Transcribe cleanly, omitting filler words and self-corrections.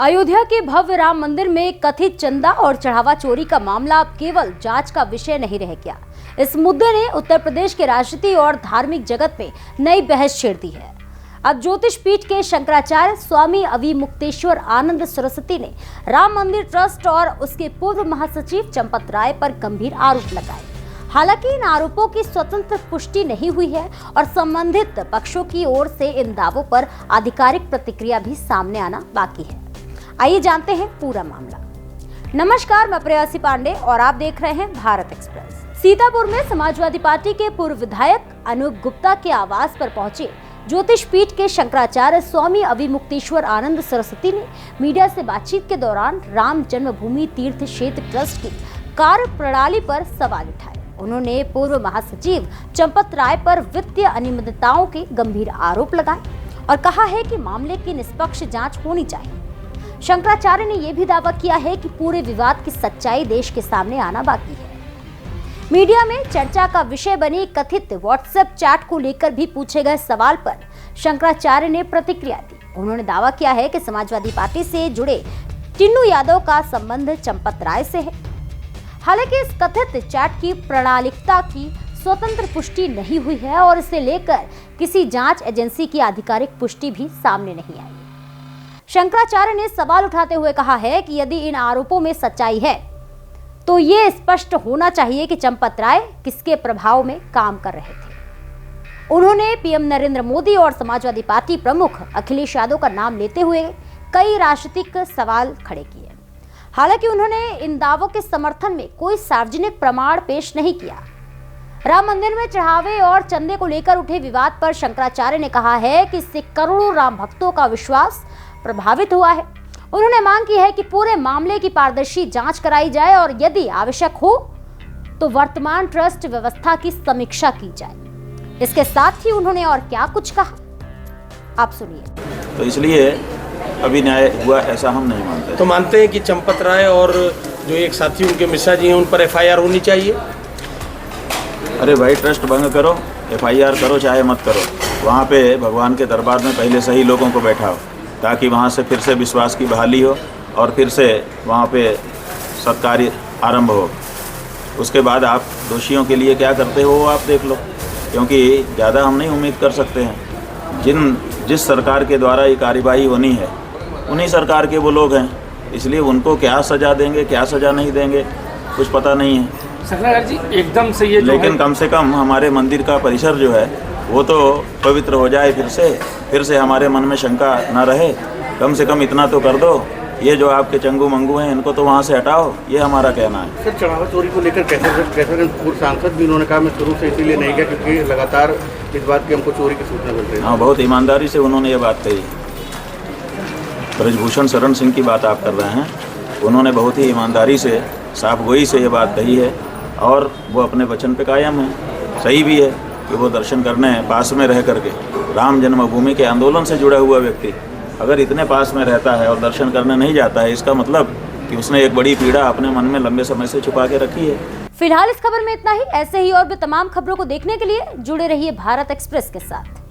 अयोध्या के भव्य राम मंदिर में कथित चंदा और चढ़ावा चोरी का मामला अब केवल जांच का विषय नहीं रह गया। इस मुद्दे ने उत्तर प्रदेश के राजनीति और धार्मिक जगत में नई बहस छेड़ दी है। अब ज्योतिष पीठ के शंकराचार्य स्वामी अविमुक्तेश्वर आनंद सरस्वती ने राम मंदिर ट्रस्ट और उसके पूर्व महासचिव चंपत राय पर गंभीर आरोप लगाए। हालांकि इन आरोपों की स्वतंत्र पुष्टि नहीं हुई है और संबंधित पक्षों की ओर से इन दावों पर आधिकारिक प्रतिक्रिया भी सामने आना बाकी है। आइए जानते हैं पूरा मामला। नमस्कार, मैं प्रेयसी पांडे और आप देख रहे हैं भारत एक्सप्रेस। सीतापुर में समाजवादी पार्टी के पूर्व विधायक अनूप गुप्ता के आवास पर पहुंचे ज्योतिष पीठ के शंकराचार्य स्वामी अविमुक्तेश्वर आनंद सरस्वती ने मीडिया से बातचीत के दौरान राम जन्मभूमि तीर्थ क्षेत्र ट्रस्ट की कार्य प्रणाली पर सवाल उठाए। उन्होंने पूर्व महासचिव चंपत राय पर वित्तीय अनियमितताओं के गंभीर आरोप लगाए और कहा है कि मामले की निष्पक्ष जांच होनी चाहिए। शंकराचार्य ने यह भी दावा किया है कि पूरे विवाद की सच्चाई देश के सामने आना बाकी है। मीडिया में चर्चा का विषय बनी कथित व्हाट्सएप चैट को लेकर भी पूछे गए सवाल पर शंकराचार्य ने प्रतिक्रिया दी। उन्होंने दावा किया है कि समाजवादी पार्टी से जुड़े टिन्नू यादव का संबंध चंपत राय से है। हालांकि इस कथित चैट की प्रणालिकता की स्वतंत्र पुष्टि नहीं हुई है और इसे लेकर किसी जांच एजेंसी की आधिकारिक पुष्टि भी सामने नहीं आई। शंकराचार्य ने सवाल उठाते हुए कहा है कि यदि इन आरोपों में सच्चाई है तो ये स्पष्ट होना चाहिए कि चंपत राय किसके प्रभाव में काम कर रहे थे। उन्होंने पीएम नरेंद्र मोदी और समाजवादी पार्टी प्रमुख अखिलेश यादव का नाम लेते हुए कई राजनीतिक सवाल खड़े किए। हालांकि उन्होंने इन दावों के समर्थन में कोई सार्वजनिक प्रमाण पेश नहीं किया। राम मंदिर में चढ़ावे और चंदे को लेकर उठे विवाद पर शंकराचार्य ने कहा है कि इससे करोड़ों राम भक्तों का विश्वास प्रभावित हुआ है। उन्होंने मांग की है कि पूरे मामले की पारदर्शी जांच कराई जाए और यदि आवश्यक हो तो वर्तमान ट्रस्ट व्यवस्था की समीक्षा की जाए। इसके साथ ही उन्होंने और क्या कुछ कहा, आप सुनिए। तो इसलिए अभी न्याय हुआ ऐसा हम नहीं मानते। तो मानते हैं कि चंपत राय और जो एक साथी उनके मिश्रा जी हैं उन पर एफआईआर होनी चाहिए। अरे भाई, ट्रस्ट भंग करो, एफआईआर करो चाहे मत करो, वहाँ पे भगवान के दरबार में पहले सही लोगों को बैठाओ ताकि वहाँ से फिर से विश्वास की बहाली हो और फिर से वहाँ पे सत्कार्य आरंभ हो। उसके बाद आप दोषियों के लिए क्या करते हो वो आप देख लो, क्योंकि ज़्यादा हम नहीं उम्मीद कर सकते हैं। जिस सरकार के द्वारा ये कार्यवाही होनी है उन्हीं सरकार के वो लोग हैं, इसलिए उनको क्या सज़ा देंगे क्या सज़ा नहीं देंगे कुछ पता नहीं है। शंकराचार्य जी, एकदम से ये लेकिन कम से कम हमारे मंदिर का परिसर जो है वो तो पवित्र हो जाए, फिर से हमारे मन में शंका न रहे। कम से कम इतना तो कर दो, ये जो आपके चंगू मंगू हैं इनको तो वहाँ से हटाओ, ये हमारा कहना है। सर, चढ़ावा चोरी को लेकर कैसे पूर्व सांसद भी उन्होंने कहा मैं शुरू से इसीलिए नहीं गया क्योंकि लगातार इस बात की हमको चोरी की सूचना मिल रही है। हाँ, बहुत ईमानदारी से उन्होंने ये बात कही। ब्रजभूषण शरण सिंह की बात आप कर रहे हैं, उन्होंने बहुत ही ईमानदारी से साफ गोई से ये बात कही है और वो अपने वचन पे कायम है। सही भी है कि वो दर्शन करने पास में रह करके, राम जन्मभूमि के आंदोलन से जुड़ा हुआ व्यक्ति अगर इतने पास में रहता है और दर्शन करने नहीं जाता है, इसका मतलब कि उसने एक बड़ी पीड़ा अपने मन में लंबे समय से छुपा के रखी है। फिलहाल इस खबर में इतना ही। ऐसे ही और भी तमाम खबरों को देखने के लिए जुड़े रहिए भारत एक्सप्रेस के साथ।